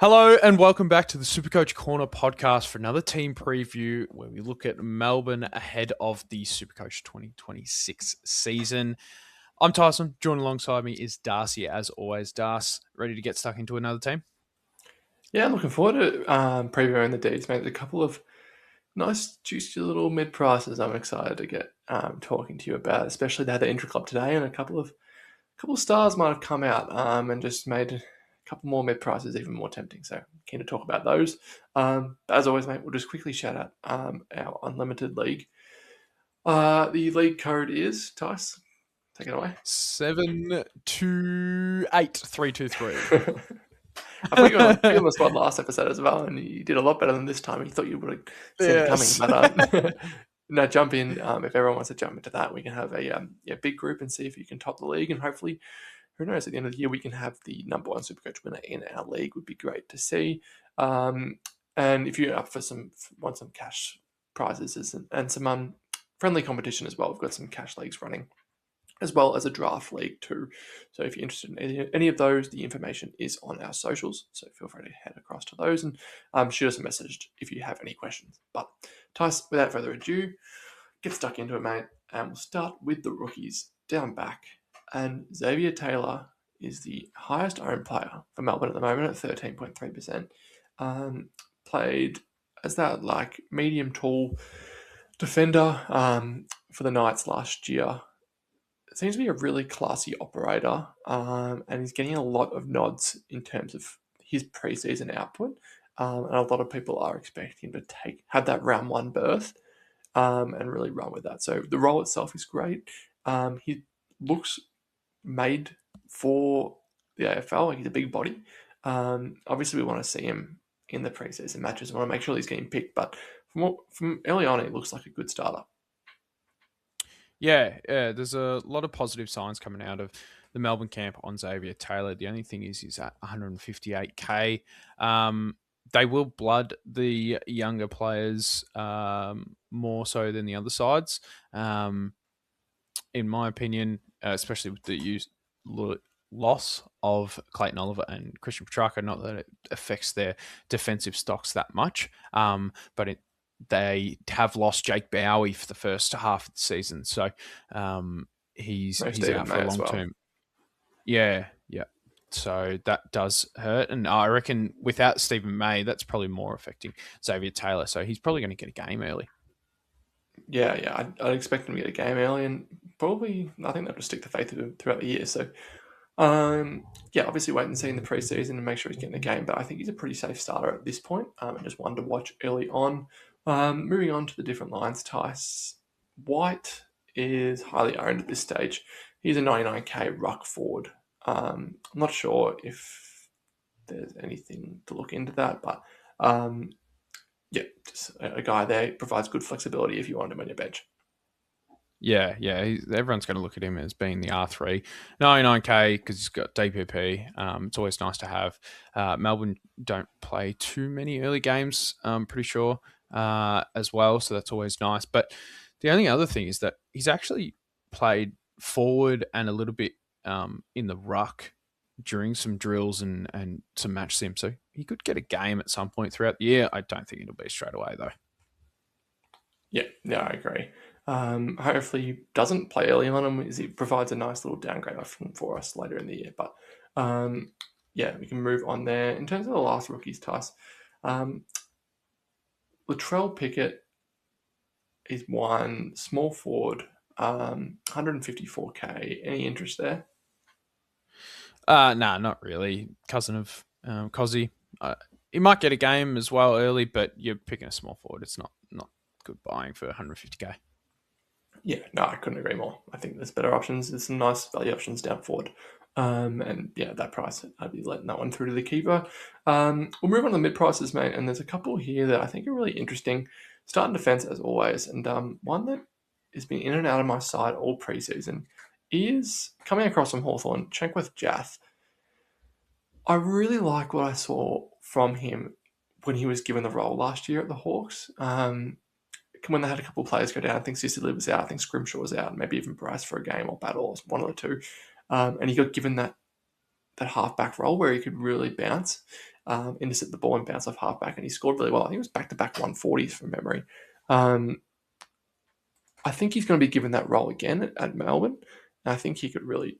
Hello and welcome back to the SuperCoach Corner podcast for another team preview where we look at Melbourne ahead of the SuperCoach 2026 season. I'm Tyson. Joined alongside me is Darcy, as always. Darcy, ready to get stuck into another team? Yeah, I'm looking forward to previewing the Ds, mate. There's a couple of nice, juicy little mid prices I'm excited to get talking to you about, especially they had the intra club today, and a couple of stars might have come out and just made a couple more mid prices even more tempting. So keen to talk about those. But as always, mate, we'll just quickly shout out our unlimited league. The league code is Tice. Take it away. 728323. I put you on the spot last episode as well, and you did a lot better than this time. You thought you would have seen it coming, Yes. but no, jump in. If everyone wants to jump into that, we can have a big group and see if you can top the league. And hopefully, who knows, at the end of the year, we can have the number one Supercoach winner in our league. Would be great to see. And if you're up for want some cash prizes and some friendly competition as well, we've got some cash leagues running, as well as a draft league too. So if you're interested in any of those, the information is on our socials. So feel free to head across to those and shoot us a message if you have any questions. But Tice, without further ado, get stuck into it, mate. And we'll start with the rookies down back. And Xavier Taylor is the highest owned player for Melbourne at the moment at 13.3%. Played as that like medium tall defender for the Knights last year. Seems to be a really classy operator, and he's getting a lot of nods in terms of his preseason output. And a lot of people are expecting him to have that round one berth and really run with that. So the role itself is great. He looks made for the AFL. Like, he's a big body. Obviously, we want to see him in the preseason matches. We want to make sure he's getting picked. But from early on, it looks like a good starter. Yeah, there's a lot of positive signs coming out of the Melbourne camp on Xavier Taylor. The only thing is he's at 158k. They will blood the younger players more so than the other sides, in my opinion, especially with the loss of Clayton Oliver and Christian Petrarca. Not that it affects their defensive stocks that much, but they have lost Jake Bowie for the first half of the season, so he's out for a long term. Yeah. So that does hurt, and I reckon without Stephen May, that's probably more affecting Xavier Taylor. So he's probably going to get a game early. Yeah, I'd expect him to get a game early, and probably I think they'll just stick the faith with him throughout the year. So, obviously wait and see in the preseason and make sure he's getting a game. But I think he's a pretty safe starter at this point, and just one to watch early on. Moving on to the different lines, Tice White is highly owned at this stage. He's a 99k ruck forward. I'm not sure if there's anything to look into that, but just a guy there provides good flexibility if you want him on your bench. Yeah, everyone's going to look at him as being the R3. 99k because he's got DPP. It's always nice to have. Melbourne don't play too many early games, I'm pretty sure, as well, so that's always nice. But the only other thing is that he's actually played forward and a little bit in the ruck during some drills and some match sim, so he could get a game at some point throughout the year. I don't think it'll be straight away, though. Yeah, I agree. Hopefully he doesn't play early on him, as he provides a nice little downgrade option for us later in the year. But we can move on there. In terms of the last rookies, Tice, Latrell Pickett is one small forward, 154k. Any interest there? Nah, not really. Cousin of Cozzy. He might get a game as well early, but you're picking a small forward. It's not good buying for 150k. Yeah, no, I couldn't agree more. I think there's better options. There's some nice value options down forward. That price, I'd be letting that one through to the keeper. We'll move on to the mid prices, mate. And there's a couple here that I think are really interesting. Starting defense, as always. And one that has been in and out of my side all preseason is coming across from Hawthorn, Chenkworth Jath. I really like what I saw from him when he was given the role last year at the Hawks. When they had a couple of players go down, I think Sicily was out, I think Scrimshaw was out, maybe even Bryce for a game or Battle, or one of the two. And he got given that halfback role where he could really bounce. intercept the ball and bounce off halfback, and he scored really well. I think it was back-to-back 140s from memory. I think he's going to be given that role again at Melbourne, and I think he could really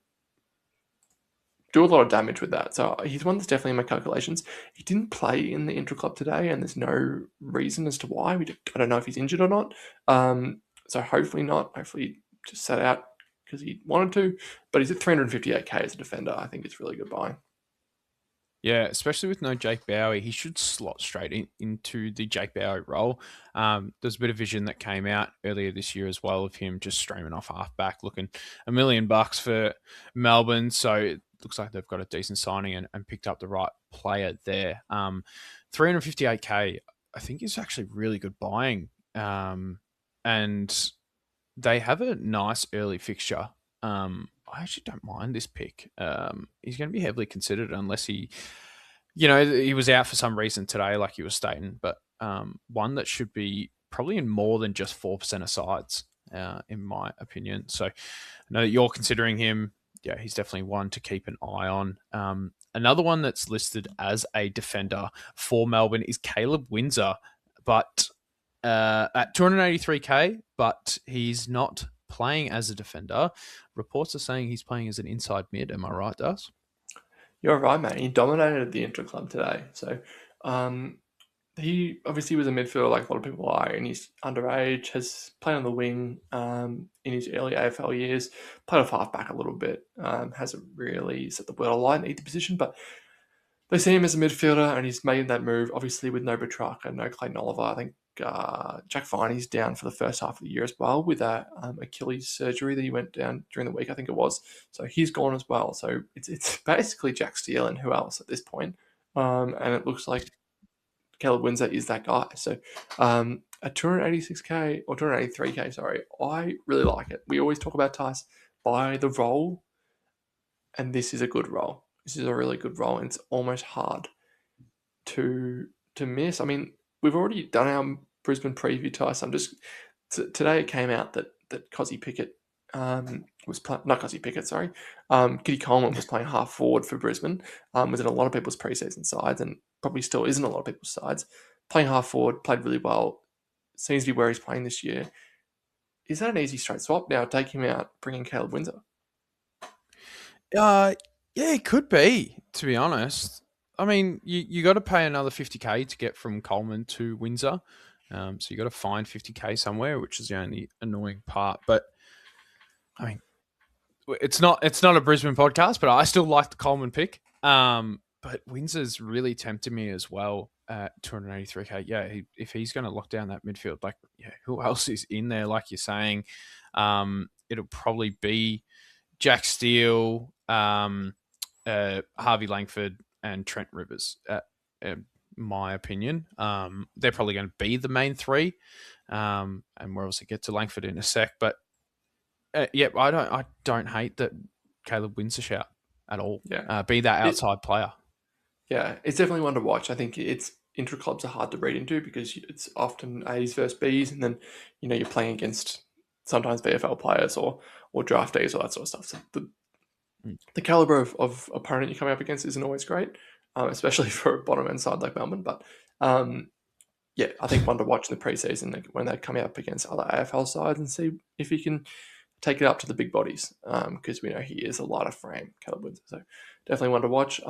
do a lot of damage with that. So he's one that's definitely in my calculations. He didn't play in the intra-club today, and there's no reason as to why. I don't know if he's injured or not. So hopefully not. Hopefully he just sat out because he wanted to. But he's at 358k as a defender. I think it's really good buying. Yeah, especially with no Jake Bowie, he should slot straight into the Jake Bowie role. There's a bit of vision that came out earlier this year as well of him just streaming off halfback, looking $1 million for Melbourne. So it looks like they've got a decent signing and picked up the right player there. 358k, I think is actually really good buying. And they have a nice early fixture. I actually don't mind this pick. He's going to be heavily considered unless he was out for some reason today, like you were stating, but one that should be probably in more than just 4% of sides, in my opinion. So I know that you're considering him. Yeah, he's definitely one to keep an eye on. Another one that's listed as a defender for Melbourne is Caleb WINDSOR, but at 283k, but he's not playing as a defender. Reports are saying he's playing as an inside mid. Am I right, Das? You're right, mate. He dominated the intra-club today. So he obviously was a midfielder like a lot of people are, and he's underage, has played on the wing in his early AFL years, played off halfback a little bit, hasn't really set the world alight in either position, but they see him as a midfielder, and he's made that move, obviously, with no Petrarca, no Clayton Oliver. I think Jack Viney's down for the first half of the year as well with that Achilles surgery that he went down during the week, I think it was. So he's gone as well. So it's basically Jack Steele and who else at this point. And it looks like Caleb WINDSOR is that guy. So at 286k or 283k, sorry, I really like it. We always talk about Tice by the role, and this is a good role. This is a really good role, and it's almost hard to miss. I mean, we've already done our Brisbane preview, Tice. Today it came out that Cozzy Pickett was playing, not Cozzy Pickett, sorry. Kitty Coleman was playing half forward for Brisbane, was in a lot of people's preseason sides, and probably still isn't a lot of people's sides. Playing half forward, played really well. Seems to be where he's playing this year. Is that an easy straight swap now? Take him out, bring in Caleb WINDSOR. Yeah, it could be, to be honest. I mean, you got to pay another 50k to get from Coleman to WINDSOR. So you got to find 50k somewhere, which is the only annoying part. But I mean, it's not a Brisbane podcast, but I still like the Coleman pick. But WINDSOR's really tempted me as well at 283k. Yeah, if he's going to lock down that midfield, like, yeah, who else is in there? Like you're saying, it'll probably be Jack Steele, Harvey Langford, and Trent Rivers, in my opinion. They're probably going to be the main three, and we'll also get to Langford in a sec. But I don't hate that Caleb WINDSOR shout at all. Yeah, be that outside player. Yeah, it's definitely one to watch. I think intra clubs are hard to read into because it's often A's versus B's, and then you're playing against sometimes VFL players or draftees or that sort of stuff. So the caliber of opponent you're coming up against isn't always great, especially for a bottom end side like Melbourne. But yeah, I think one to watch in the preseason when they come up against other AFL sides and see if he can take it up to the big bodies, because we know he is a lighter frame, Caleb WINDSOR. So definitely one to watch.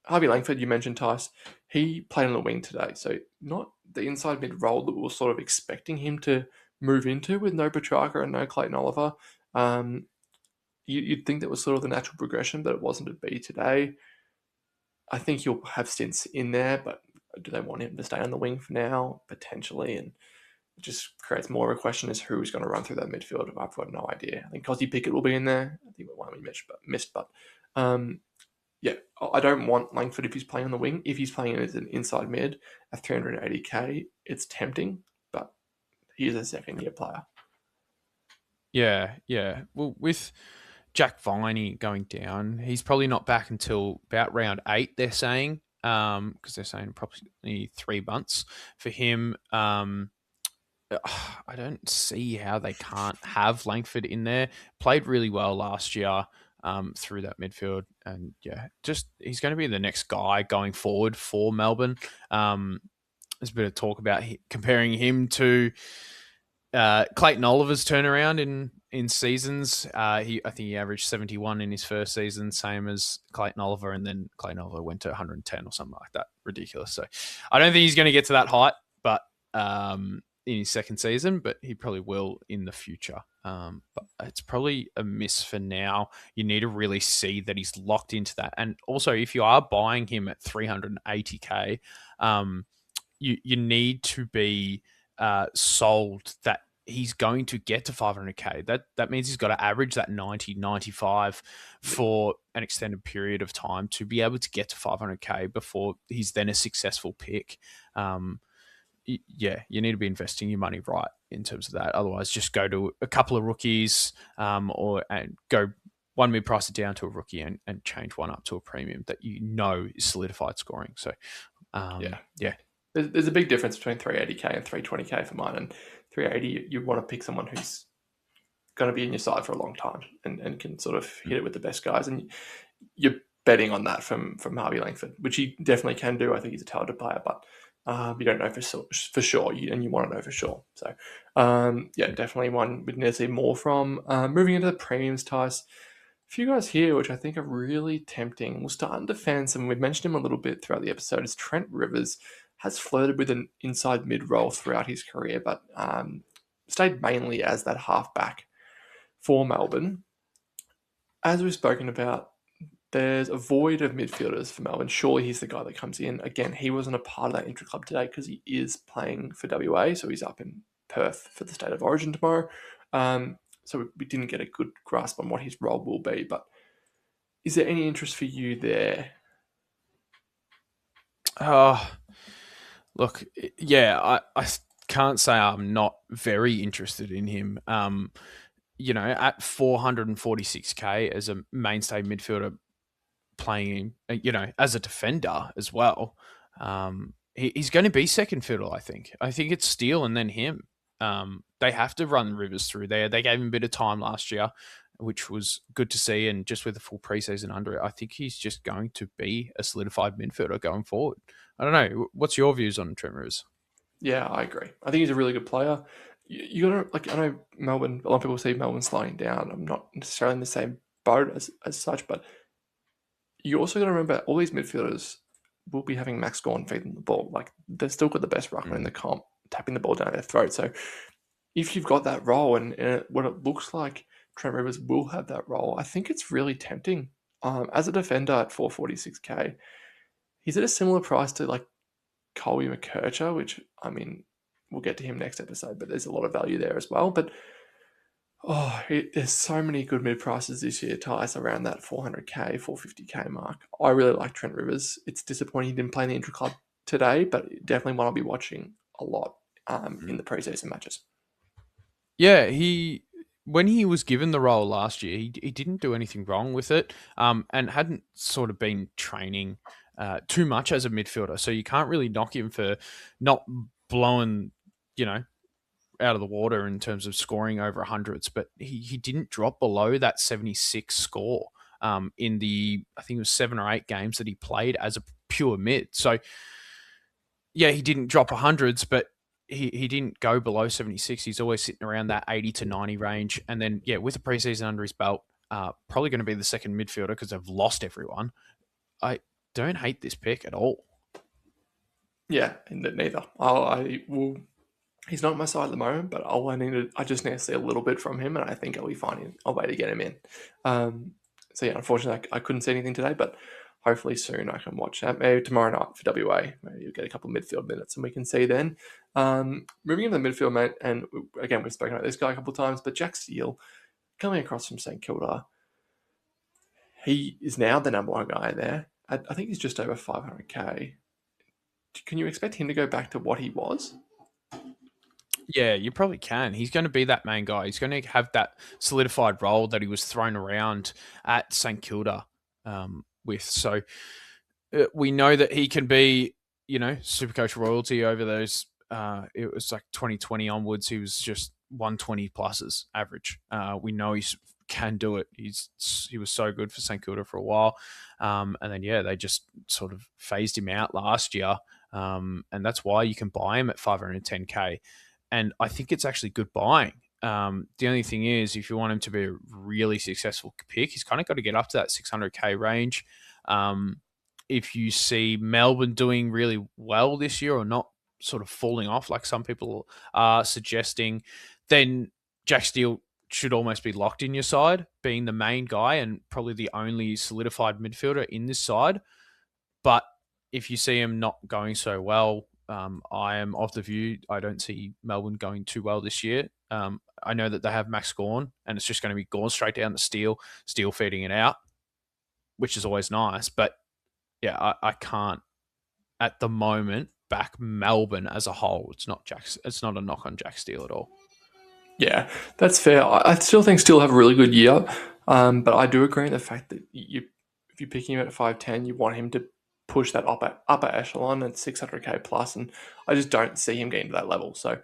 Harvey Langford, you mentioned, Tice, he played on the wing today, so not the inside mid role that we were sort of expecting him to move into with no Petrarca and no Clayton Oliver. You'd think that was sort of the natural progression, but it wasn't to be today. I think he'll have stints in there, but do they want him to stay on the wing for now? Potentially, and it just creates more of a question as who's going to run through that midfield. I've got no idea. I think Cozzy Pickett will be in there. I think one we missed, but yeah, I don't want Langford if he's playing on the wing. If he's playing as an inside mid at 380k, it's tempting, but he is a second-year player. Yeah. Well, with Jack Viney going down, he's probably not back until about round 8, they're saying, because they're saying probably 3 months for him. I don't see how they can't have Langford in there. Played really well last year. through that midfield. And yeah, just he's going to be the next guy going forward for Melbourne. There's a bit of talk about comparing him to Clayton Oliver's turnaround in seasons. I think he averaged 71 in his first season, same as Clayton Oliver, and then Clayton Oliver went to 110 or something like that. Ridiculous. So I don't think he's going to get to that height, but in his second season, but he probably will in the future. But it's probably a miss for now. You need to really see that he's locked into that. And also, if you are buying him at 380k, you need to be sold that he's going to get to 500k. That means he's got to average that 90, 95 for an extended period of time to be able to get to 500k before he's then a successful pick. Yeah, you need to be investing your money right in terms of that. Otherwise, just go to a couple of rookies or go one mid price it down to a rookie and change one up to a premium that you know is solidified scoring. So, yeah. There's a big difference between 380k and 320k for mine. And 380, you want to pick someone who's going to be in your side for a long time and can sort of hit it with the best guys. And you're betting on that from Harvey Langford, which he definitely can do. I think he's a talented player, but you don't know for sure, and you want to know for sure. So, definitely one we'd need to see more from. Moving into the premiums, Tice, a few guys here which I think are really tempting. We'll start in defense, and we've mentioned him a little bit throughout the episode, is Trent Rivers. Has flirted with an inside mid role throughout his career, but stayed mainly as that halfback for Melbourne. As we've spoken about, there's a void of midfielders for Melbourne. Surely he's the guy that comes in. Again, he wasn't a part of that intra club today because he is playing for WA, so he's up in Perth for the State of Origin tomorrow. So we didn't get a good grasp on what his role will be. But is there any interest for you there? Look, yeah, I can't say I'm not very interested in him. At 446k as a mainstay midfielder playing, as a defender as well, he's going to be second fiddle, I think. I think it's Steele and then him. They have to run Rivers through there. They gave him a bit of time last year, which was good to see, and just with the full preseason under it, I think he's just going to be a solidified midfielder going forward. I don't know. What's your views on Trent Rivers? Yeah, I agree. I think he's a really good player. You gotta, I know Melbourne, a lot of people see Melbourne slowing down. I'm not necessarily in the same boat as such, but you also got to remember all these midfielders will be having Max Gawn feeding the ball. Like, they've still got the best ruckman in the comp, tapping the ball down their throat. So if you've got that role and what it looks like Trent Rivers will have that role, I think it's really tempting. As a defender at 446k, he's at a similar price to like Colby McKercher, which, I mean, we'll get to him next episode, but there's a lot of value there as well. But there's so many good mid prices this year, Tice, around that 400k, 450k mark. I really like Trent Rivers. It's disappointing he didn't play in the intra club today, but definitely one I'll be watching a lot in the preseason matches. Yeah, when he was given the role last year, he didn't do anything wrong with it, and hadn't sort of been training too much as a midfielder. So you can't really knock him for not blowing, out of the water in terms of scoring over hundreds, but he didn't drop below that 76 score in the, I think it was 7 or 8 games that he played as a pure mid. So yeah, he didn't drop hundreds, but he didn't go below 76. He's always sitting around that 80 to 90 range. And then, yeah, with the preseason under his belt, probably going to be the second midfielder because they've lost everyone. I don't hate this pick at all. Yeah, neither. I will. He's not on my side at the moment, but I just need to see a little bit from him, and I think I'll be fine. I'll wait to get him in. So yeah, unfortunately, I couldn't see anything today, but hopefully soon I can watch that. Maybe tomorrow night for WA, maybe you'll get a couple of midfield minutes, and we can see then. Moving into the midfield, mate, and again, we've spoken about this guy a couple of times, but Jack Steele, coming across from St Kilda, he is now the number one guy there. I think he's just over 500k. Can you expect him to go back to what he was? Yeah, you probably can. He's going to be that main guy. He's going to have that solidified role that he was thrown around at St Kilda with. So we know that he can be, SuperCoach royalty over those. It was like 2020 onwards. He was just 120 pluses average. We know he's can do it. He was so good for St Kilda for a while, and then they just sort of phased him out last year, and that's why you can buy him at 510k, and I think it's actually good buying. The only thing is, if you want him to be a really successful pick, he's kind of got to get up to that 600k range. If you see Melbourne doing really well this year or not sort of falling off like some people are suggesting, then Jack Steele should almost be locked in your side, being the main guy and probably the only solidified midfielder in this side. But if you see him not going so well, I am of the view I don't see Melbourne going too well this year. I know that they have Max Gawn, and it's just going to be Gawn straight down the Steele feeding it out, which is always nice. But yeah, I can't at the moment back Melbourne as a whole. It's not a knock on Jack Steele at all. Yeah, that's fair. I still think Steele have a really good year, but I do agree in the fact that if you pick him at 5'10", you want him to push that upper echelon at 600k plus, and I just don't see him getting to that level. So,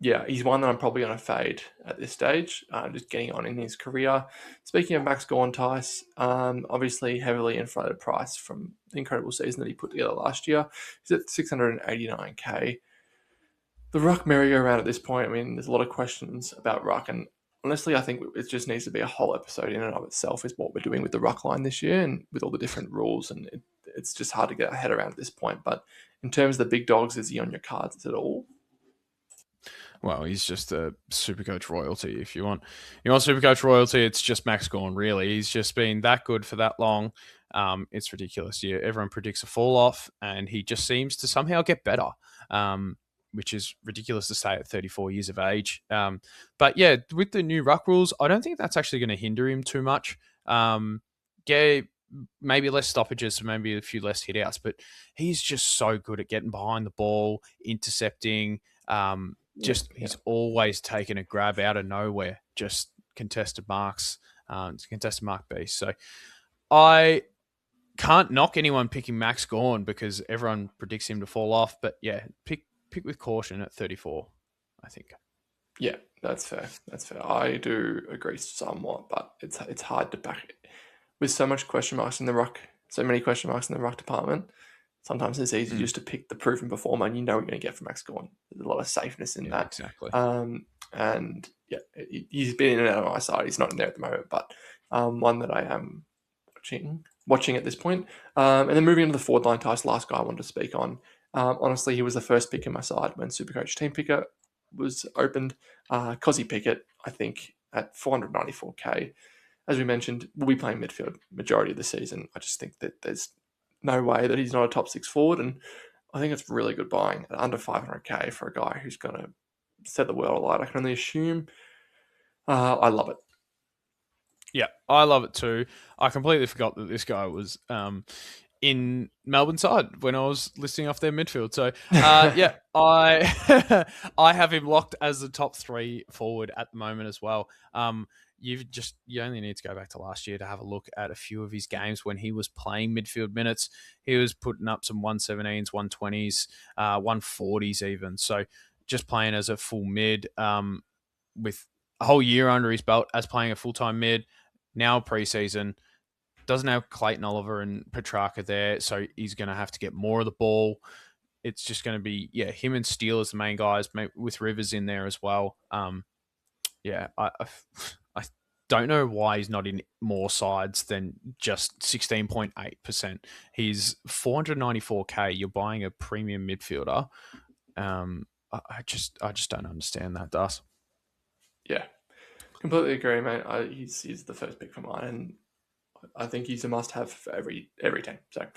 yeah, he's one that I'm probably going to fade at this stage, just getting on in his career. Speaking of Max Gawn, Tice, obviously heavily inflated price from the incredible season that he put together last year. He's at 689k. The ruck merry-go-round at this point, I mean, there's a lot of questions about ruck, and honestly, I think it just needs to be a whole episode in and of itself is what we're doing with the ruck line this year and with all the different rules, and it's just hard to get our head around at this point. But in terms of the big dogs, is he on your cards at all? Well, he's just a SuperCoach royalty. If you want SuperCoach royalty, it's just Max Gawn, really. He's just been that good for that long. It's ridiculous. Yeah, everyone predicts a fall off, and he just seems to somehow get better. Which is ridiculous to say at 34 years of age. But yeah, with the new ruck rules, I don't think that's actually going to hinder him too much. Maybe less stoppages, maybe a few less hit outs, but he's just so good at getting behind the ball, intercepting. He's always taken a grab out of nowhere, just contested marks, contested mark beast. So I can't knock anyone picking Max Gawn because everyone predicts him to fall off. But yeah, pick with caution at 34, I think. Yeah, that's fair. That's fair. I do agree somewhat, but it's hard to back it. With so many question marks in the ruck department, sometimes it's easy just to pick the proven performer and you know what you're going to get from Max Gawn. There's a lot of safeness in that. Exactly. And yeah, he's been in and out of my side. He's not in there at the moment, but one that I am watching at this point. And then moving into the forward line, Tice, last guy I wanted to speak on. Honestly, he was the first pick in my side when SuperCoach Team Picker was opened. Cozzy Pickett, I think, at 494k. As we mentioned, will be playing midfield majority of the season. I just think that there's no way that he's not a top six forward, and I think it's really good buying at under 500k for a guy who's going to set the world alight. I can only assume. I love it. Yeah, I love it too. I completely forgot that this guy was in Melbourne side when I was listing off their midfield. So yeah, I I have him locked as the top 3 forward at the moment as well. You only need to go back to last year to have a look at a few of his games when he was playing midfield minutes. He was putting up some 117s, 120s, 140s even. So just playing as a full mid with a whole year under his belt as playing a full-time mid, now preseason. Doesn't have Clayton Oliver and Petrarca there, so he's going to have to get more of the ball. It's just going to be, him and Steele as the main guys, with Rivers in there as well. I don't know why he's not in more sides than just 16.8%. He's 494k. You're buying a premium midfielder. I just don't understand that, Das. Yeah, completely agree, mate. He's the first pick for mine, and I think he's a must-have for every team. So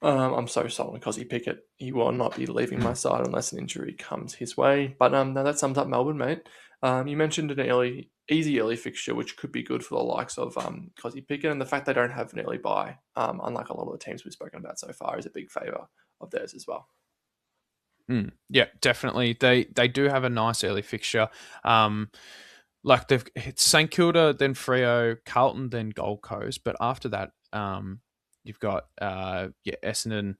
I'm so sold on Cozzy Pickett. He will not be leaving my side unless an injury comes his way. But no, that sums up Melbourne, mate. You mentioned an easy early fixture, which could be good for the likes of Cozzy Pickett, and the fact they don't have an early bye, unlike a lot of the teams we've spoken about so far, is a big favour of theirs as well. Yeah, definitely. They do have a nice early fixture. It's St Kilda, then Freo, Carlton, then Gold Coast. But after that, you've got Essendon,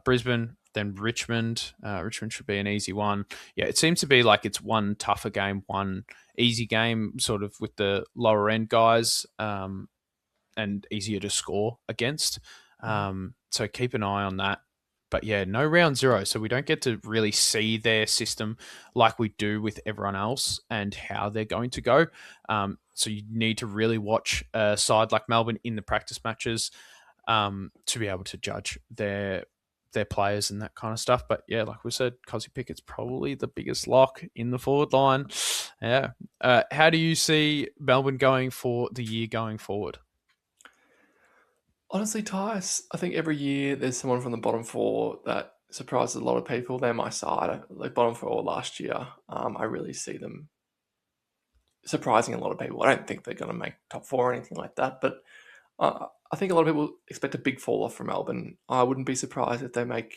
Brisbane, Then Richmond. Richmond should be an easy one. Yeah, it seems to be like it's one tougher game, one easy game, sort of with the lower end guys, and easier to score against. So keep an eye on that. But yeah, no round zero. So we don't get to really see their system like we do with everyone else and how they're going to go. So you need to really watch a side like Melbourne in the practice matches to be able to judge their players and that kind of stuff. But yeah, like we said, Cosy Pickett's probably the biggest lock in the forward line. Yeah. How do you see Melbourne going for the year going forward? Honestly, Tice, I think every year there's someone from the bottom four that surprises a lot of people. They're my side. Like bottom four last year, I really see them surprising a lot of people. I don't think they're going to make top four or anything like that, but I think a lot of people expect a big fall off from Melbourne. I wouldn't be surprised if they make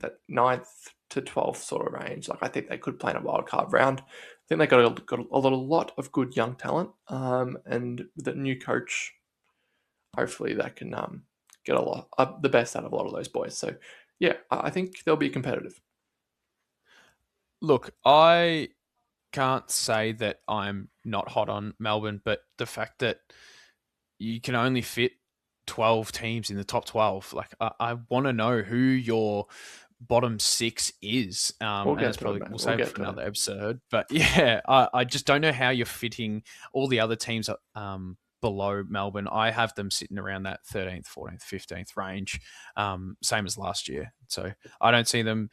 that 9th to 12th sort of range. Like I think they could play in a wild card round. I think they got a lot of good young talent, and with the new coach, hopefully that can get a lot the best out of a lot of those boys. So yeah, I think they'll be competitive. Look, I can't say that I'm not hot on Melbourne, but the fact that you can only fit 12 teams in the top 12, like I want to know who your bottom six is. We'll And get that's to it, probably, mate. we'll We'll save it get for to another it. episode. But yeah, I just don't know how you're fitting all the other teams below Melbourne. I have them sitting around that 13th, 14th, 15th range, same as last year. So I don't see them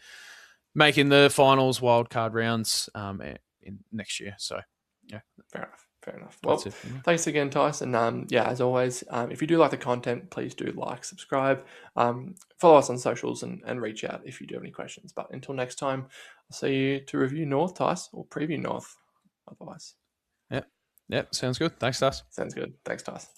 making the finals wildcard rounds in next year. So yeah, Fair enough. Fair enough. that's Well, it for me. thanks again, Tyson. Yeah, as always, if you do like the content, please do like, subscribe, follow us on socials, and reach out if you do have any questions. But until next time, I'll see you to review North, Tyson, or preview North. Otherwise, Yeah, sounds good. Thanks, Dust. sounds good. Thanks, Tyson.